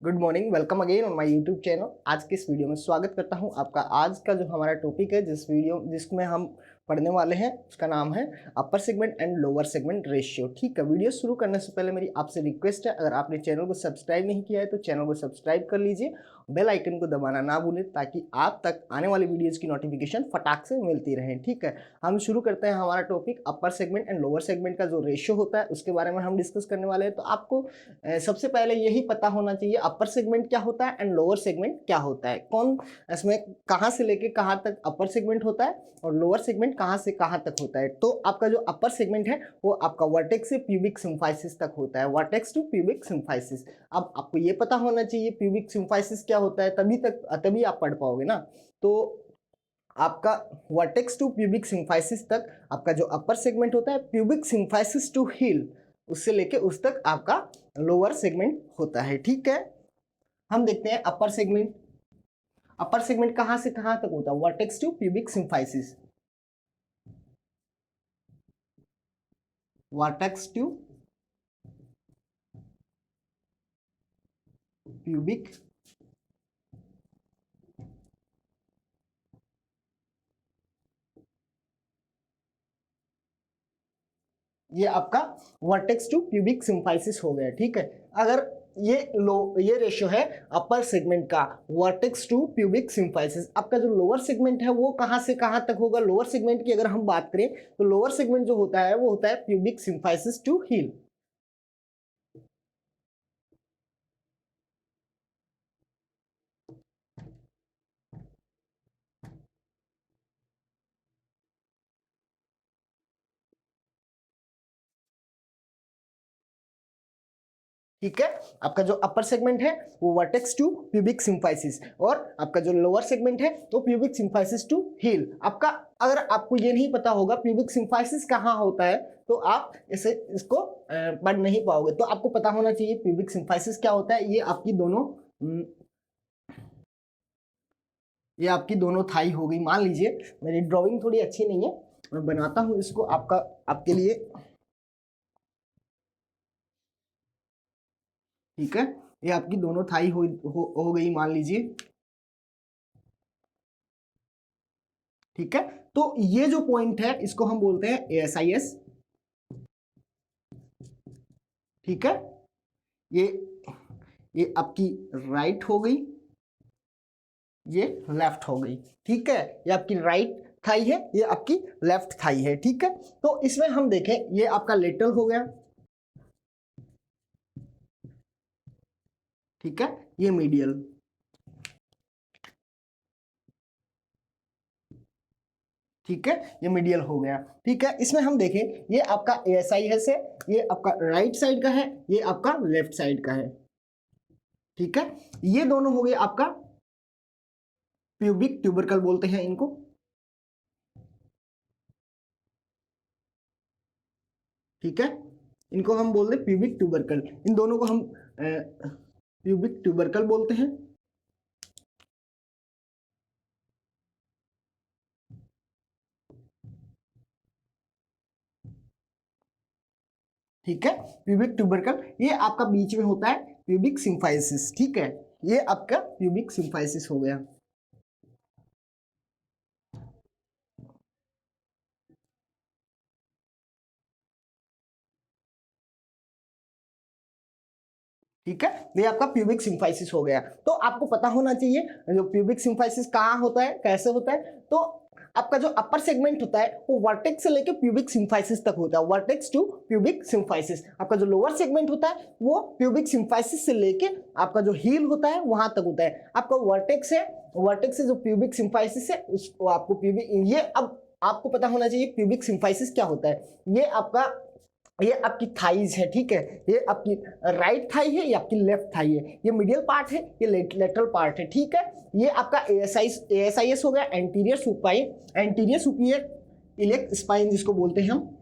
Good morning, welcome again on my YouTube channel. आज के इस वीडियो में स्वागत करता हूं आपका। आज का जो हमारा टॉपिक है, जिसमें हम पढ़ने वाले हैं, उसका नाम है upper segment and lower segment ratio. ठीक है, वीडियो शुरू करने से पहले मेरी आपसे रिक्वेस्ट है, अगर आपने चैनल को सब्सक्राइब नहीं किया है तो चैनल को सब्सक्राइब कर लीजिए, बेल आइकन को दबाना ना भूलें ताकि आप तक आने वाली वीडियोज़ की नोटिफिकेशन फटाक से मिलती रहे। ठीक है, हम शुरू करते हैं हमारा topic. Upper segment and lower segment का जो रेशियो होता है उसके बारे में हम डिस्कस करने वाले हैं। तो आपको सबसे पहले यही पता होना चाहिए अपर सेगमेंट क्या होता है एंड लोअर सेगमेंट क्या होता है। कौन इसमें कहाँ से लेके कहाँ तक अपर सेगमेंट होता है और लोअर सेगमेंट कहाँ से कहाँ तक होता है। तो आपका जो अपर सेगमेंट है वो आपका वर्टेक्स से प्यूबिक सिम्फाइसिस तक होता है, वर्टेक्स टू प्यूबिक सिम्फाइसिस। अब आपको ये पता होना चाहिए प्यूबिक सिम्फाइसिस क्या होता है, तभी आप पढ़ पाओगे ना। तो आपका वर्टेक्स टू प्यूबिक सिम्फाइसिस तक आपका जो अपर सेगमेंट होता है, प्यूबिक सिम्फाइसिस टू हील उससे लेके उस तक आपका लोअर सेगमेंट होता है। ठीक है, हम देखते हैं अपर सेगमेंट। अपर सेगमेंट कहां से कहां तक होता है? Vertex to pubic symphysis, vertex to pubic ये आपका वर्टेक्स टू प्यूबिक सिम्फाइसिस हो गया। ठीक है, अगर ये रेशियो है अपर सेगमेंट का, वर्टेक्स टू प्यूबिक सिम्फाइसिस। आपका जो लोअर सेगमेंट है वो कहां से कहां तक होगा? लोअर सेगमेंट की अगर हम बात करें तो लोअर सेगमेंट जो होता है वो होता है प्यूबिक सिम्फाइसिस टू हील। ठीक है, आपका जो अपर सेगमेंट है वो वर्टेक्स टू प्यूबिक सिम्फाइसिस और आपका जो लोअर सेगमेंट है वो प्यूबिक सिम्फाइसिस टू हील। आपका अगर आपको ये नहीं पता होगा प्यूबिक सिम्फाइसिस कहाँ होता है तो आप इसको पढ़ नहीं पाओगे। तो आपको पता होना चाहिए प्यूबिक सिम्फाइसिस क्या होता है। ये आपकी दोनों थाई हो गई। मान लीजिए मेरी ड्राइंग थोड़ी अच्छी नहीं है, मैं बनाता हूँ इसको आपके लिए। ठीक है, ये आपकी दोनों थाई हो गई मान लीजिए। ठीक है, तो ये जो पॉइंट है इसको हम बोलते हैं ASIS। ठीक है, ये ये आपकी राइट हो गई, ये लेफ्ट हो गई। ठीक है, ये आपकी राइट थाई है, ये आपकी लेफ्ट थाई है। ठीक है, तो इसमें हम देखें ये आपका लेटरल हो गया। ठीक है, ये मीडियल। ठीक है, ये मीडियल हो गया। ठीक है, इसमें हम देखें ये आपका ASIS है, ये आपका राइट साइड का है, ये आपका लेफ्ट साइड का है। ठीक है, ये दोनों हो गए आपका प्यूबिक ट्यूबरकल बोलते हैं इनको। ठीक है, इनको हम बोलते हैं प्यूबिक ट्यूबरकल। इन दोनों को हम प्यूबिक ट्यूबरकल बोलते हैं। ठीक है, प्यूबिक ट्यूबरकल ये आपका बीच में होता है प्यूबिक सिम्फाइसिस। ठीक है, ये आपका प्यूबिक सिम्फाइसिस हो गया। ठीक है, ये आपका प्यूबिक सिम्फाइसिस हो गया। तो आपको पता होना चाहिए जो प्यूबिक सिम्फाइसिस कहाँ होता है, कैसे होता है। तो आपका जो अपर सेगमेंट होता है वो वर्टेक्स से लेके प्यूबिक सिम्फाइसिस तक होता है, वर्टेक्स टू प्यूबिक सिम्फाइसिस। आपका जो लोअर सेगमेंट होता है वो प्यूबिक सिम्फाइसिस से लेके आपका जो हील होता है वहां तक होता है। आपका वर्टेक्स है, वर्टेक्स से जो प्यूबिक सिम्फाइसिस है उसको आपको प्यूबिक, ये अब आपको पता होना चाहिए प्यूबिक सिम्फाइसिस क्या होता है। ये आपकी थाइज है। ठीक है, ये आपकी राइट थाई है, ये आपकी लेफ्ट थाई है, ये मीडियल पार्ट है, ये लेटरल पार्ट है। ठीक है, ये आपका ASIS हो गया, anterior supine, anterior superior iliac spine जिसको बोलते हैं हम।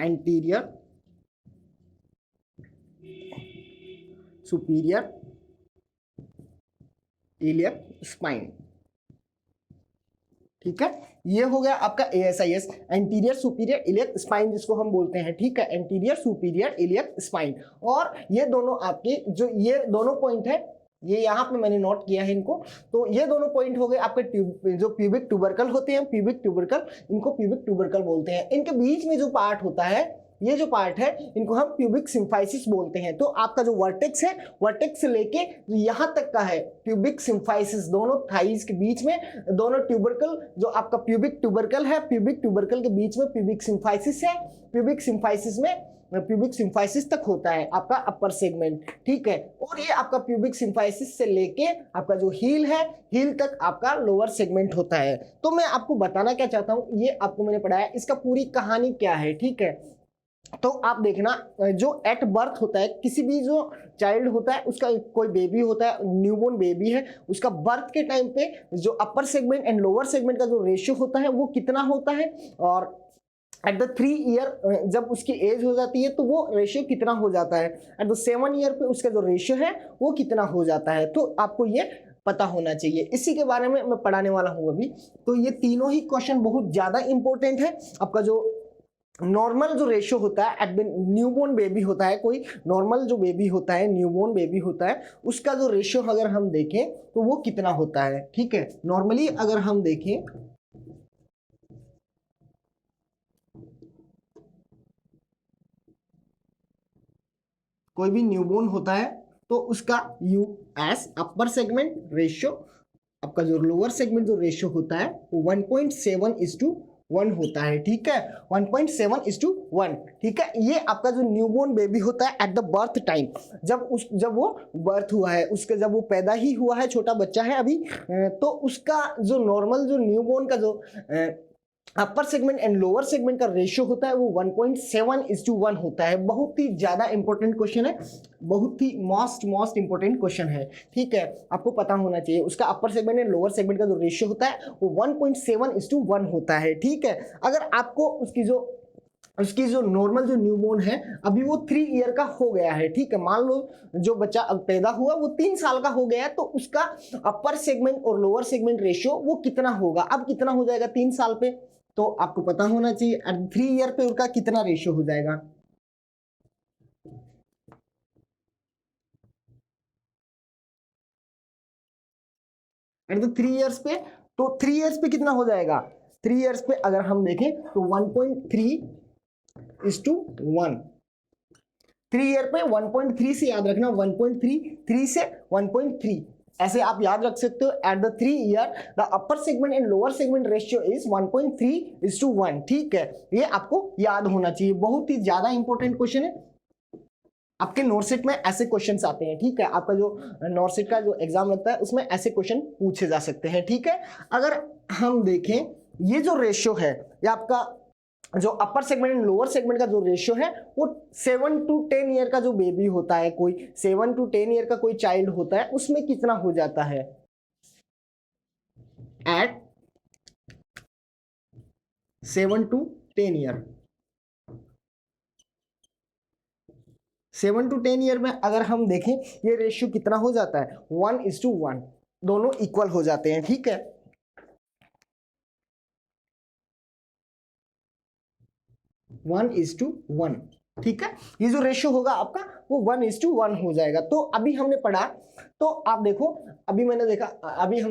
Anterior superior iliac spine. ठीक है, ये हो गया आपका ASIS, anterior superior iliac spine जिसको हम बोलते हैं, ठीक है, एंटीरियर सुपीरियर इलियक स्पाइन। और ये दोनों आपके जो ये दोनों पॉइंट है, ये यहाँ पे मैंने नोट किया है इनको, तो ये दोनों पॉइंट हो गए आपके जो प्यूबिक ट्यूबरकल होते हैं, प्यूबिक ट्यूबरकल, इनको प्यूबिक ट्यूबरकल बोलते हैं। इनके बीच में जो पार्ट होता है, ये जो पार्ट है, इनको हम प्यूबिक सिम्फाइसिस बोलते हैं। तो आपका जो वर्टेक्स है, वर्टेक्स से लेके यहाँ तक का है प्यूबिक सिम्फाइसिस, दोनों थाइज के बीच में दोनों ट्यूबरकल, जो आपका प्यूबिक ट्यूबरकल है, प्यूबिक ट्यूबरकल के बीच में प्यूबिक सिम्फाइसिस है, प्यूबिक सिम्फाइसिस में प्यूबिक सिम्फाइसिस तक होता है आपका अपर सेगमेंट, ठीक है। और ये आपका प्यूबिक सिम्फाइसिस से लेके आपका जो हील है, हील तक आपका लोअर सेगमेंट होता है। तो मैं आपको बताना क्या चाहता हूँ, ये आपको मैंने पढ़ाया, इसका पूरी कहानी क्या है, ठीक है। तो आप देखना, जो एट बर्थ होता है, किसी भी जो चाइल्ड होता है, उसका कोई बेबी होता है, न्यूबॉर्न बेबी है, उसका बर्थ के टाइम पे जो upper segment and lower segment का जो रेशियो होता है वो कितना होता है, और एट द 3 ईयर जब उसकी एज हो जाती है तो वो रेशियो कितना हो जाता है, एट द 7 ईयर पे उसका जो रेशियो है वो कितना हो जाता है। तो आपको ये पता होना चाहिए, इसी के बारे में मैं पढ़ाने वाला हूँ अभी। तो ये तीनों ही क्वेश्चन बहुत ज्यादा इंपॉर्टेंट है। आपका जो नॉर्मल जो रेशियो होता है एट न्यूबॉर्न बेबी होता है, कोई नॉर्मल जो बेबी होता है, न्यूबॉर्न बेबी होता है, उसका जो रेशियो अगर हम देखें तो वो कितना होता है, ठीक है। नॉर्मली अगर हम देखें, कोई भी न्यूबॉर्न होता है तो उसका यूएस अपर सेगमेंट रेशियो, आपका जो लोअर सेगमेंट जो रेशियो होता है वो 1.7:1 होता है, ठीक है, 1.7:1, ठीक है। ये आपका जो न्यूबॉर्न बेबी होता है एट द बर्थ टाइम, जब वो बर्थ हुआ है, उसके जब वो पैदा ही हुआ है, छोटा बच्चा है अभी, तो उसका जो नॉर्मल जो न्यूबॉर्न का जो upper segment and lower segment का रेशियो होता है वो 1.7:1 होता है। बहुत ही ज्यादा इंपॉर्टेंट क्वेश्चन है, बहुत ही मोस्ट इंपॉर्टेंट क्वेश्चन है, ठीक है, आपको पता होना चाहिए। उसका upper segment and lower segment का जो रेशियो होता है वो 1.7:1 होता है, ठीक है। अगर आपको उसकी जो नॉर्मल जो न्यूबॉर्न है अभी वो 3 ईयर का हो गया है, ठीक है, मान लो जो बच्चा अब पैदा हुआ वो 3 साल का हो गया, तो उसका अपर सेगमेंट और लोअर सेगमेंट रेशियो वो कितना होगा, अब कितना हो जाएगा 3 साल पे, तो आपको पता होना चाहिए एट 3 ईयर पे उसका कितना रेशियो हो जाएगा। एट द 3 ईयर्स पे, तो 3 ईयर्स पे कितना हो जाएगा, 3 ईयर्स पे अगर हम देखें तो 1.3:1, 3 ईयर पे 1.3 से याद रखना, 1.3, 3 से 1.3 ऐसे आप याद रख सकते हो। At the 3 year the upper segment and lower segment ratio is 1.3:1, ठीक है, ये आपको याद होना चाहिए। बहुत ही ज्यादा इंपॉर्टेंट क्वेश्चन है, आपके नोटसेट में ऐसे क्वेश्चंस आते हैं, ठीक है, आपका जो नोटसेट का जो एग्जाम लगता है उसमें ऐसे क्वेश्चन पूछे जा सकते हैं, ठीक है। अगर हम देखें ये जो रेशियो है, ये आपका जो upper segment and lower segment का जो रेशियो है वो 7 to 10 ईयर का जो बेबी होता है, कोई 7 to 10 ईयर का कोई चाइल्ड होता है, उसमें कितना हो जाता है, at 7 to 10 year, 7 to 10 year में अगर हम देखें ये रेशियो कितना हो जाता है, 1:1, दोनों इक्वल हो जाते हैं, ठीक है, 1:1, ठीक है। ये जो रेशियो होगा आपका वो 1:1 हो जाएगा। तो अभी हमने पढ़ा, तो आप देखो अभी हमने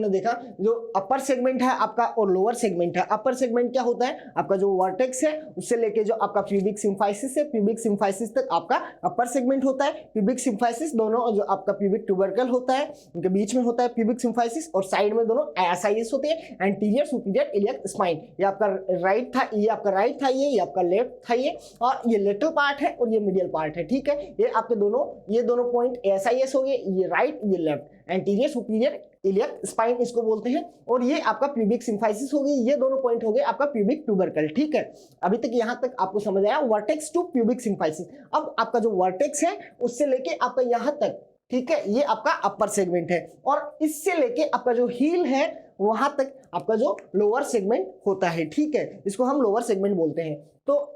देखा जो अपर सेगमेंट है आपका और लोअर सेगमेंट है। अपर सेगमेंट क्या होता है, आपका जो वर्टेक्स है उससे लेके जो आपका प्यूबिक सिम्फाइसिस है, प्यूबिक सिम्फाइसिस तक आपका अपर सेगमेंट होता है। प्यूबिक सिम्फाइसिस दोनों जो आपका प्यूबिक ट्यूबरकल होता है उनके बीच में होता है प्यूबिक सिम्फाइसिस, और साइड में दोनों एसाइस होते हैं, एंटीरियर सुपीरियर इलियक स्पाइन। ये आपका राइट था, ये आपका राइट था, ये आपका लेफ्ट था, ये और ये लेटरल पार्ट है और ये मीडियल पार्ट है, ठीक है। ये आपके ये दोनों पॉइंट एसाइस हो गए, ये राइट ये left, anterior superior iliac spine इसको बोलते हैं, और ये आपका प्यूबिक सिम्फाइसिस हो गई, ये दोनों पॉइंट हो गए आपका प्यूबिक ट्यूबरकल, ठीक है। अभी तक यहां तक आपको समझ आया, वर्टेक्स टू प्यूबिक सिम्फाइसिस। अब आपका जो वर्टेक्स है उससे लेके आपका यहां तक, ठीक है, ये आपका अपर सेगमेंट है, और इससे लेके आपका जो हील है वहां तक आपका जो लोअर सेगमेंट होता है, ठीक है, इसको हम लोअर सेगमेंट बोलते हैं। तो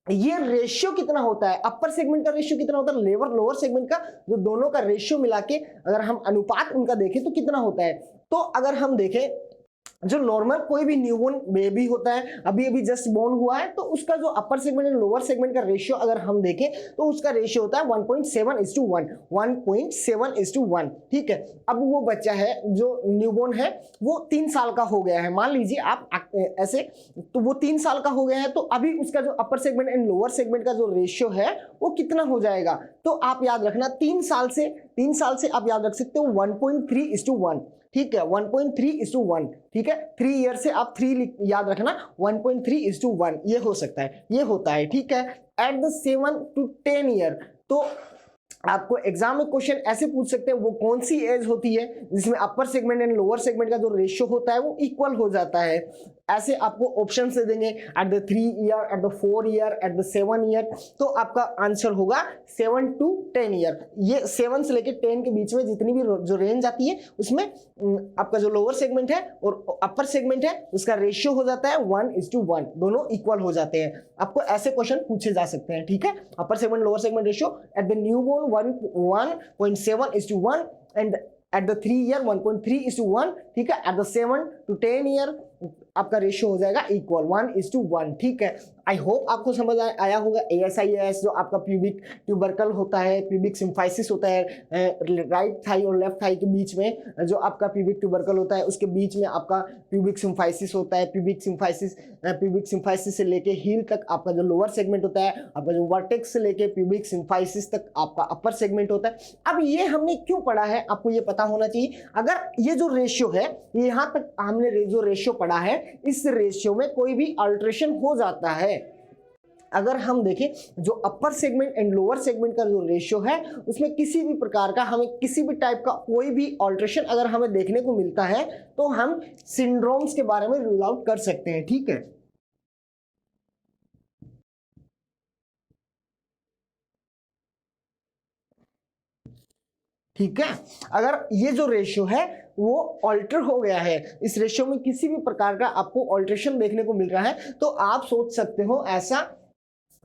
ये रेशियो कितना होता है, अपर सेगमेंट का रेशियो कितना होता है, लोअर सेगमेंट का, जो दोनों का रेशियो मिला के अगर हम अनुपात उनका देखें तो कितना होता है। तो अगर हम देखें जो नॉर्मल कोई भी न्यूबॉर्न बेबी होता है, अभी अभी जस्ट बोर्न हुआ है, तो उसका जो upper segment and lower segment का रेशियो अगर हम देखें तो उसका रेशियो होता है 1.7:1, 1.7:1। ठीक है, अब वो बच्चा है जो न्यूबॉर्न है वो 3 साल का हो गया है, मान लीजिए आप ऐसे, तो वो 3 साल का हो गया है, तो अभी उसका जो upper segment and lower segment का जो रेशियो है वो कितना हो जाएगा। तो आप याद रखना 3 साल से आप याद रख सकते हो 1.3:1। ठीक है, 1.3:1। ठीक है, 3 ईयर से आप 3 याद रखना, 1.3:1 ये हो सकता है, ये होता है। ठीक है, एट द 7 to 10 ईयर, तो आपको एग्जाम में क्वेश्चन ऐसे पूछ सकते हैं वो कौन सी एज होती है जिसमें upper segment and lower segment का जो रेशियो होता है वो इक्वल हो जाता है। ऐसे आपको ऑप्शन से देंगे at the 3 year, at the 4 year, at the 7 year, तो आपका आंसर होगा 7 to 10 ईयर। ये 7 से लेकर 10 के बीच में जितनी भी जो रेंज आती है उसमें आपका जो लोअर सेगमेंट है और अपर सेगमेंट है उसका रेशियो हो जाता है 1:1, दोनों इक्वल हो जाते हैं। आपको ऐसे क्वेश्चन पूछे जा सकते हैं। ठीक है, upper segment lower segment ratio at the newborn 1.7:1 and at the 3 year 1.3:1। ठीक है, एट द 7 to 10 ईयर आपका रेशियो हो जाएगा इक्वल 1:1। ठीक है, आई होप आपको समझ आया होगा। ASIS जो आपका प्यूबिक ट्यूबरकल होता है, प्यूबिक सिम्फाइसिस होता है, राइट थाई और लेफ्ट थाई के बीच में जो आपका प्यूबिक ट्यूबरकल होता है उसके बीच में आपका प्यूबिक सिम्फाइसिस होता है। प्यूबिक सिम्फाइसिस से लेके हील तक आपका जो लोअर सेगमेंट होता है, आपका जो वर्टेक्स से लेके प्यूबिक सिम्फाइसिस तक आपका अपर सेगमेंट होता है। अब ये हमने क्यों पढ़ा है आपको ये पता होना चाहिए। अगर ये जो रेशियो है, यहाँ तक हमने जो रेशियो पढ़ा है, इस रेशियो में कोई भी अल्टरेशन हो जाता है, अगर हम देखें जो upper segment and lower segment का जो रेशियो है उसमें किसी भी प्रकार का हमें किसी भी टाइप का कोई भी अल्टरेशन अगर हमें देखने को मिलता है तो हम सिंड्रोम्स के बारे में रूल आउट कर सकते हैं। ठीक है, ठीक है, अगर ये जो रेशियो है वो ऑल्टर हो गया है, इस रेशियो में किसी भी प्रकार का आपको ऑल्ट्रेशन देखने को मिल रहा है, तो आप सोच सकते हो ऐसा,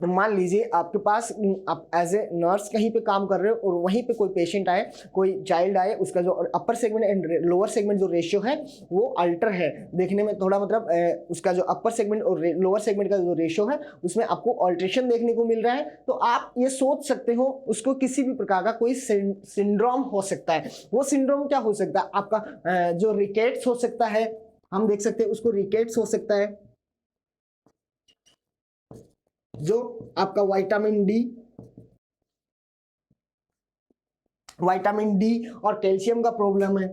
मान लीजिए आपके पास आप एज ए नर्स कहीं पे काम कर रहे हो और वहीं पे कोई पेशेंट आए, कोई चाइल्ड आए, उसका जो upper segment and lower segment जो रेशियो है वो अल्टर है, देखने में थोड़ा मतलब उसका जो अपर सेगमेंट और लोअर सेगमेंट का जो रेशियो है उसमें आपको ऑल्ट्रेशन देखने को मिल रहा है, तो आप ये सोच सकते हो उसको किसी भी प्रकार का कोई सिंड्रोम हो सकता है। वो सिंड्रोम क्या हो सकता है, आपका जो रिकेट्स हो सकता है, हम देख सकते हैं उसको रिकेट्स हो सकता है, जो आपका विटामिन डी और कैल्शियम का प्रॉब्लम है।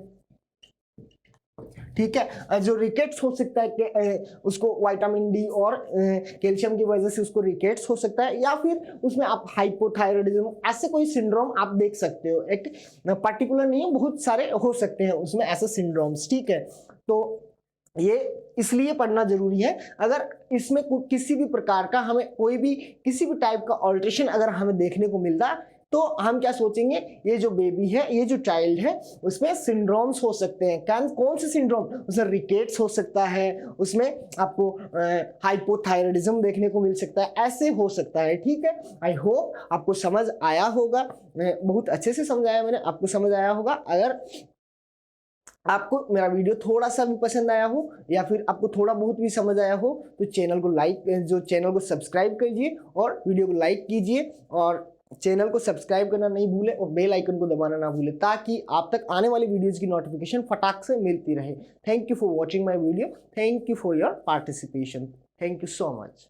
ठीक है, जो रिकेट्स हो सकता है कि उसको विटामिन डी और कैल्शियम की वजह से उसको रिकेट्स हो सकता है, या फिर उसमें आप हाइपोथायराइडिज्म ऐसे कोई सिंड्रोम आप देख सकते हो। एक पर्टिकुलर नहीं है, बहुत सारे हो सकते हैं उसमें ऐसे सिंड्रोम्स। ठीक है, तो ये इसलिए पढ़ना जरूरी है। अगर इसमें किसी भी प्रकार का हमें कोई भी किसी भी टाइप का ऑल्ट्रेशन अगर हमें देखने को मिलता तो हम क्या सोचेंगे, ये जो बेबी है, ये जो चाइल्ड है, उसमें सिंड्रोम्स हो सकते हैं। कौन से सिंड्रोम, उसमें रिकेट्स हो सकता है, उसमें आपको हाइपोथायराइडिज्म देखने को मिल सकता है, ऐसे हो सकता है। ठीक है, आई होप आपको समझ आया होगा, बहुत अच्छे से समझाया मैंने, आपको समझ आया होगा। अगर आपको मेरा वीडियो थोड़ा सा भी पसंद आया हो या फिर आपको थोड़ा बहुत भी समझ आया हो तो चैनल को सब्सक्राइब कीजिए और वीडियो को लाइक कीजिए, और चैनल को सब्सक्राइब करना नहीं भूले और बेल आइकन को दबाना ना भूले, ताकि आप तक आने वाली वीडियोस की नोटिफिकेशन फटाक से मिलती रहे। Thank you for watching my video, thank you for your participation, thank you so much.